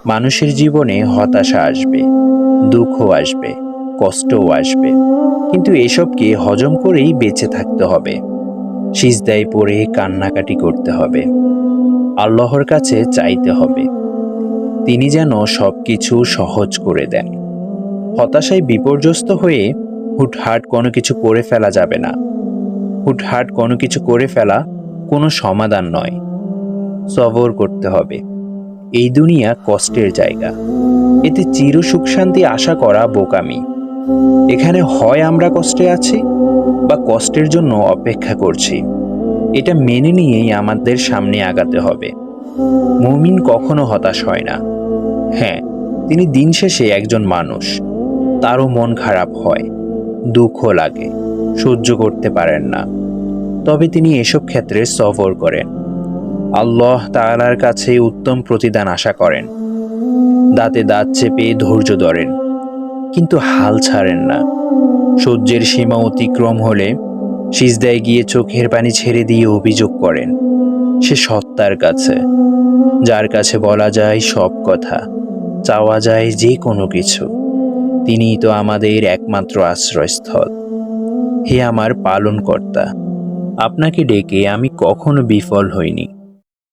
মানুষের জীবনে হতাশা আসবে, দুঃখ আসবে, কষ্টও আসবে, কিন্তু এসবকে হজম করেই বেঁচে থাকতে হবে। সিজদায় পড়ে কান্নাকাটি করতে হবে, আল্লাহর কাছে চাইতে হবে, তিনি যেন সবকিছু সহজ করে দেন। হতাশায় বিপর্যস্ত হয়ে হুটহাট কোনো কিছু করে ফেলা যাবে না। হুটহাট কোনো কিছু করে ফেলা কোনো সমাধান নয়। সবর করতে হবে। এই দুনিয়া কষ্টের জায়গা, এতে চির সুখ শান্তি আশা করা বোকামি। এখানে হয় আমরা কষ্টে আছি বা কষ্টের জন্য অপেক্ষা করছি। এটা মেনে নিয়েই আমাদের সামনে আগাতে হবে। মুমিন কখনো হতাশ হয় না। হ্যাঁ, তিনি দিন শেষে একজন মানুষ, তারও মন খারাপ হয়, দুঃখ লাগে, সহ্য করতে পারেন না, তবে তিনি এসব ক্ষেত্রে সবর করেন। আল্লাহ তাআলার কাছে উত্তম প্রতিদান আশা করেন। দাঁতে দাঁত চেপে ধৈর্য ধরেন, কিন্তু হাল ছাড়েন না। সহ্যের সীমা অতিক্রম হলে সিজদায় গিয়ে চোখের পানি ছেড়ে দিয়ে অভিযোগ করেন সে সত্তার কাছে, যার কাছে বলা যায় সব কথা, চাওয়া যায় যে কোনো কিছু। তিনিই তো আমাদের একমাত্র আশ্রয়স্থল। হে আমার পালনকর্তা, আপনাকে ডেকে আমি কখনো বিফল হইনি।